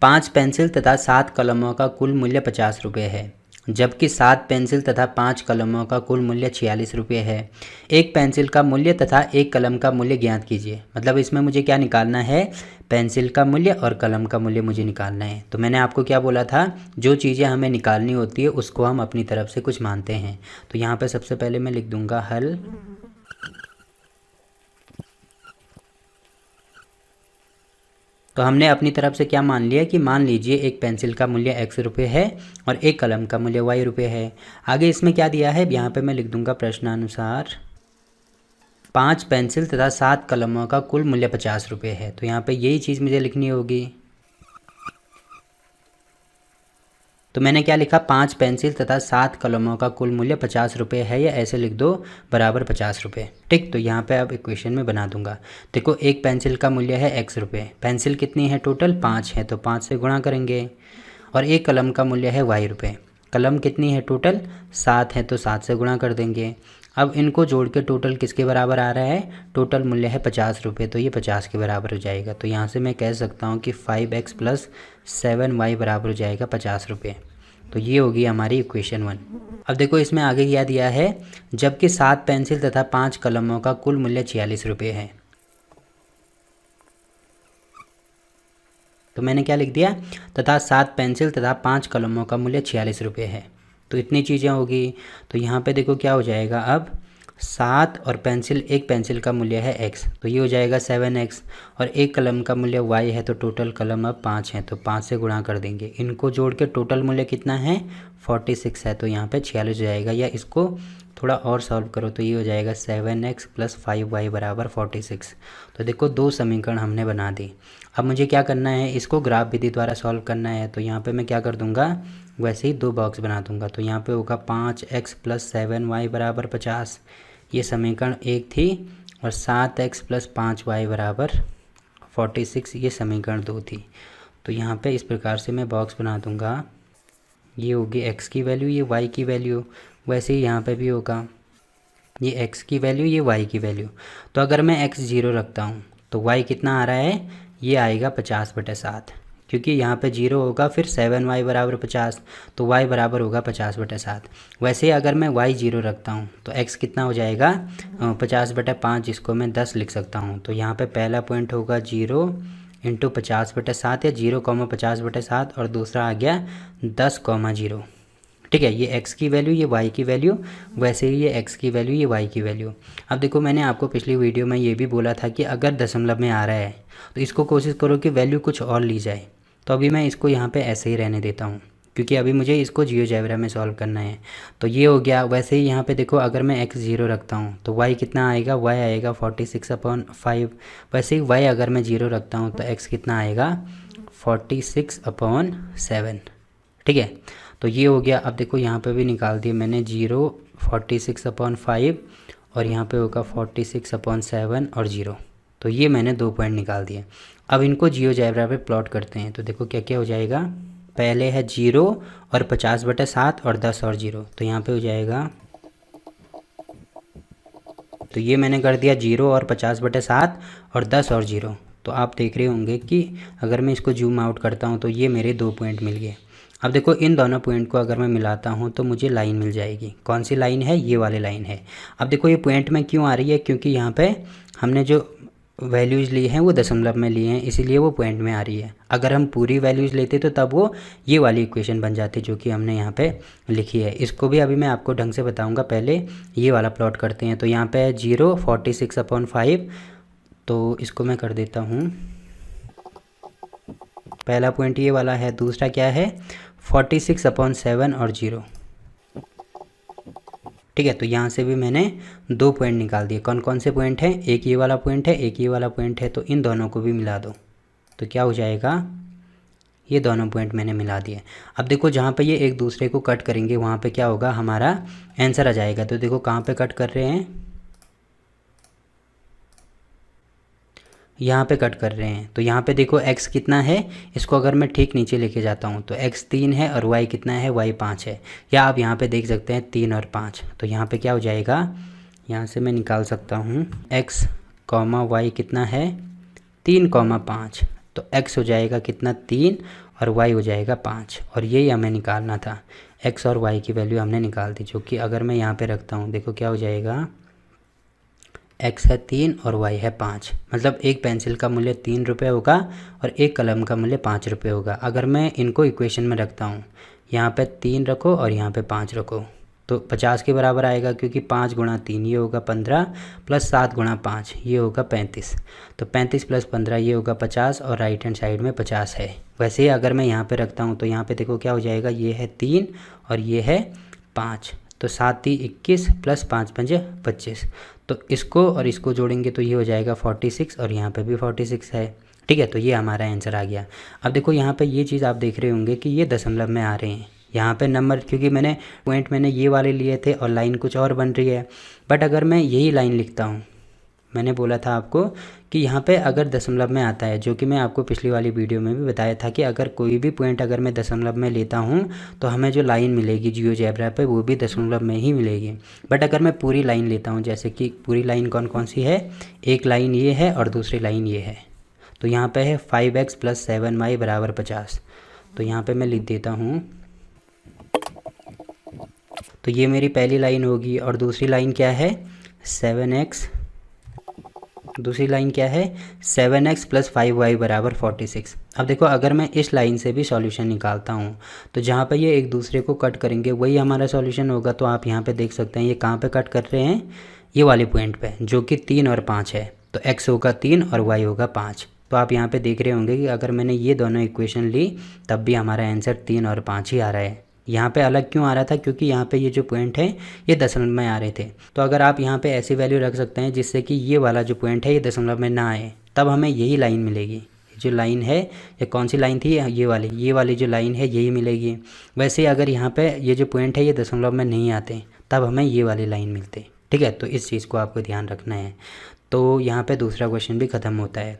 5 pencil तथा 7 कलमों का कुल मूल्य 50 रुपये है, जबकि 7 पेंसिल तथा 5 कलमों का कुल मूल्य 46 रुपये है। एक पेंसिल का मूल्य तथा एक कलम का मूल्य ज्ञात कीजिए। मतलब इसमें मुझे क्या निकालना है, पेंसिल का मूल्य और कलम का मूल्य मुझे निकालना है। तो मैंने आपको क्या बोला था, जो चीज़ें हमें निकालनी होती है उसको हम अपनी तरफ से कुछ मानते हैं। तो यहाँ पे सबसे पहले मैं लिख दूंगा हल। तो हमने अपनी तरफ से क्या मान लिया कि मान लीजिए एक पेंसिल का मूल्य x रुपये है और एक कलम का मूल्य y रुपये है। आगे इसमें क्या दिया है, यहाँ पे मैं लिख दूंगा प्रश्नानुसार 5 पेंसिल तथा 7 कलमों का कुल मूल्य 50 रुपये है। तो यहाँ पे यही चीज़ मुझे लिखनी होगी। तो मैंने क्या लिखा, 5 पेंसिल तथा 7 कलमों का कुल मूल्य 50 रुपये है, या ऐसे लिख दो बराबर 50 रुपये। ठीक, तो यहाँ पे अब इक्वेशन में बना दूंगा। देखो एक पेंसिल का मूल्य है x रुपये, पेंसिल कितनी है टोटल 5 है तो 5 से गुणा करेंगे, और एक कलम का मूल्य है y रुपये, कलम कितनी है टोटल 7 है तो 7 से गुणा कर देंगे। अब इनको जोड़ के टोटल किसके बराबर आ रहा है, टोटल मूल्य है 50 रुपये, तो ये 50 के बराबर हो जाएगा। तो यहाँ से मैं कह सकता हूँ कि 5x + 7y बराबर हो जाएगा 50 रुपये। तो ये होगी हमारी इक्वेशन 1। अब देखो इसमें आगे क्या दिया है, जबकि 7 पेंसिल तथा 5 कलमों का कुल मूल्य 46 रुपये है। तो मैंने क्या लिख दिया, तथा 7 पेंसिल तथा 5 कलमों का मूल्य 46 रुपये है। तो इतनी चीज़ें होगी। तो यहाँ पे देखो क्या हो जाएगा, अब 7 और पेंसिल, एक पेंसिल का मूल्य है x, तो ये हो जाएगा 7x, और एक कलम का मूल्य y है, तो टोटल कलम अब 5 है तो 5 से गुणा कर देंगे। इनको जोड़ के टोटल मूल्य कितना है 46 है, तो यहाँ पे 46 हो जाएगा। या इसको थोड़ा और सॉल्व करो तो ये हो जाएगा 7x + 5y बराबर 46। तो देखो दो समीकरण हमने बना दी। अब मुझे क्या करना है, इसको ग्राफ विधि द्वारा सॉल्व करना है। तो यहाँ पे मैं क्या कर दूंगा, वैसे ही दो बॉक्स बना दूंगा। तो यहाँ पे होगा 5x + 7y बराबर 50, ये समीकरण 1 थी, और 7x + 5y बराबर 46, ये समीकरण 2 थी। तो यहाँ पे इस प्रकार से मैं बॉक्स बना दूंगा। ये होगी x की वैल्यू, ये y की वैल्यू। वैसे ही यहाँ पे भी होगा, ये x की वैल्यू, ये y की वैल्यू। तो अगर मैं x 0 रखता हूँ तो y कितना आ रहा है, ये आएगा 50/7, क्योंकि यहाँ पे 0 होगा, फिर 7y बराबर 50, तो y बराबर होगा 50/7। वैसे ही अगर मैं y 0 रखता हूँ तो x कितना हो जाएगा 50/5, जिसको मैं 10 लिख सकता हूँ। तो यहाँ पे पहला पॉइंट होगा 0 × 50/7, या 0, 50/7, और दूसरा आ गया 10, 0। ठीक है, ये x की वैल्यू, ये y की वैल्यू। वैसे ही ये x की वैल्यू, ये y की वैल्यू। अब देखो मैंने आपको पिछली वीडियो में ये भी बोला था कि अगर दशमलव में आ रहा है तो इसको कोशिश करो कि वैल्यू कुछ और ली जाए। तो अभी मैं इसको यहाँ पे ऐसे ही रहने देता हूँ, क्योंकि अभी मुझे इसको जियोजेब्रा में सॉल्व करना है। तो ये हो गया। वैसे ही यहाँ पे देखो अगर मैं x 0 रखता हूँ तो y कितना आएगा, y आएगा 46/5। वैसे ही y अगर मैं 0 रखता हूँ तो x कितना आएगा 46/7। ठीक है, तो ये हो गया। अब देखो यहाँ पे भी निकाल दिया मैंने 0, 46/5, और यहाँ पे होगा 46/7 और 0। तो ये मैंने 2 पॉइंट निकाल दिए। अब इनको जियोजेब्रा पे प्लॉट करते हैं। तो देखो क्या क्या हो जाएगा, पहले है 0 और 50/7 और 10 और 0, तो यहाँ पे हो जाएगा, तो ये मैंने कर दिया 0 और 50/7 और 10 और 0। तो आप देख रहे होंगे कि अगर मैं इसको जूम आउट करता हूँ तो ये मेरे 2 पॉइंट मिल गए। अब देखो इन दोनों पॉइंट को अगर मैं मिलाता हूँ तो मुझे लाइन मिल जाएगी। कौन सी लाइन है, ये वाली लाइन है। अब देखो ये पॉइंट में क्यों आ रही है, क्योंकि यहाँ पे हमने जो वैल्यूज़ ली हैं वो दशमलव में लिए हैं, इसीलिए वो पॉइंट में आ रही है। अगर हम पूरी वैल्यूज़ लेते तो तब वो ये वाली इक्वेशन बन जाती जो कि हमने यहाँ पे लिखी है। इसको भी अभी मैं आपको ढंग से बताऊँगा, पहले ये वाला प्लॉट करते हैं। तो यहाँ पे 0, 46/5, तो इसको मैं कर देता हूँ। पहला पॉइंट ये वाला है, दूसरा क्या है 46/7 और 0। ठीक है, तो यहाँ से भी मैंने 2 पॉइंट निकाल दिए। कौन कौन से पॉइंट हैं, एक ये वाला पॉइंट है, एक ये वाला पॉइंट है। तो इन दोनों को भी मिला दो तो क्या हो जाएगा, ये दोनों पॉइंट मैंने मिला दिए। अब देखो जहाँ पे ये एक दूसरे को कट करेंगे वहाँ पे क्या होगा, हमारा आंसर आ जाएगा। तो देखो कहाँ पे कट कर रहे हैं, यहाँ पे कट कर रहे हैं। तो यहाँ पे देखो x कितना है, इसको अगर मैं ठीक नीचे लेके जाता हूँ तो x 3 है और y कितना है, y 5 है। या आप यहाँ पे देख सकते हैं 3 और 5। तो यहाँ पे क्या हो जाएगा, यहाँ से मैं निकाल सकता हूँ x, y कितना है 3, 5। तो x हो जाएगा कितना 3, और y हो जाएगा 5, और यही हमें निकालना था। x और y की वैल्यू हमने निकाल दी, जो कि अगर मैं यहाँ पे रखता हूँ, देखो क्या हो जाएगा, x है 3 और y है 5, मतलब एक पेंसिल का मूल्य 3 रुपये होगा और एक कलम का मूल्य 5 रुपये होगा। अगर मैं इनको इक्वेशन में रखता हूँ, यहाँ पे 3 रखो और यहाँ पे 5 रखो, तो 50 के बराबर आएगा, क्योंकि 5 गुणा 3 ये होगा 15 प्लस 7 गुणा 5 ये होगा 35, तो 35 प्लस 15 ये होगा 50, और राइट हैंड साइड में 50 है। वैसे ही अगर मैं यहाँ पे रखता हूँ तो यहाँ पे देखो क्या हो जाएगा, ये है 3 और ये है 5, तो 7 3 21 प्लस 5 5 25, तो इसको और इसको जोड़ेंगे तो ये हो जाएगा 46, और यहाँ पे भी 46 है। ठीक है, तो ये हमारा आंसर आ गया। अब देखो यहाँ पे ये चीज़ आप देख रहे होंगे कि ये दशमलव में आ रहे हैं, यहाँ पे नंबर, क्योंकि पॉइंट मैंने ये वाले लिए थे और लाइन कुछ और बन रही है। बट अगर मैं यही लाइन लिखता हूँ, मैंने बोला था आपको कि यहाँ पे अगर दशमलव में आता है, जो कि मैं आपको पिछली वाली वीडियो में भी बताया था कि अगर कोई भी पॉइंट अगर मैं दशमलव में लेता हूँ तो हमें जो लाइन मिलेगी जियोजेब्रा पे वो भी दशमलव में ही मिलेगी। बट अगर मैं पूरी लाइन लेता हूँ, जैसे कि पूरी लाइन कौन कौन सी है, एक लाइन ये है और दूसरी लाइन ये है, तो यहाँ पे है 5x + 7y = 50, तो यहाँ पे मैं लिख देता हूँ, तो ये मेरी पहली लाइन होगी, और दूसरी लाइन क्या है 7x, दूसरी लाइन क्या है 7x + 5y = 46। अब देखो अगर मैं इस लाइन से भी सॉल्यूशन निकालता हूँ तो जहाँ पे ये एक दूसरे को कट करेंगे वही हमारा सॉल्यूशन होगा। तो आप यहाँ पे देख सकते हैं ये कहाँ पे कट कर रहे हैं, ये वाले पॉइंट पे, जो कि 3 और 5 है, तो x होगा 3 और y होगा 5। तो आप यहाँ पे देख रहे होंगे कि अगर मैंने ये दोनों इक्वेशन ली तब भी हमारा आंसर 3 और 5 ही आ रहा है। यहाँ पे अलग क्यों आ रहा था, क्योंकि यहाँ पे ये जो पॉइंट है ये दशमलव में आ रहे थे। तो अगर आप यहाँ पे ऐसी वैल्यू रख सकते हैं जिससे कि ये वाला जो पॉइंट है ये दशमलव में ना आए, तब हमें यही लाइन मिलेगी। जो लाइन है ये कौन सी लाइन थी, ये वाली जो लाइन है यही मिलेगी। वैसे अगर यहाँ पे ये जो पॉइंट है ये दशमलव में नहीं आते तब हमें ये वाली लाइन मिलती। ठीक है, तो इस चीज़ को आपको ध्यान रखना है। तो यहाँ पे दूसरा क्वेश्चन भी ख़त्म होता है।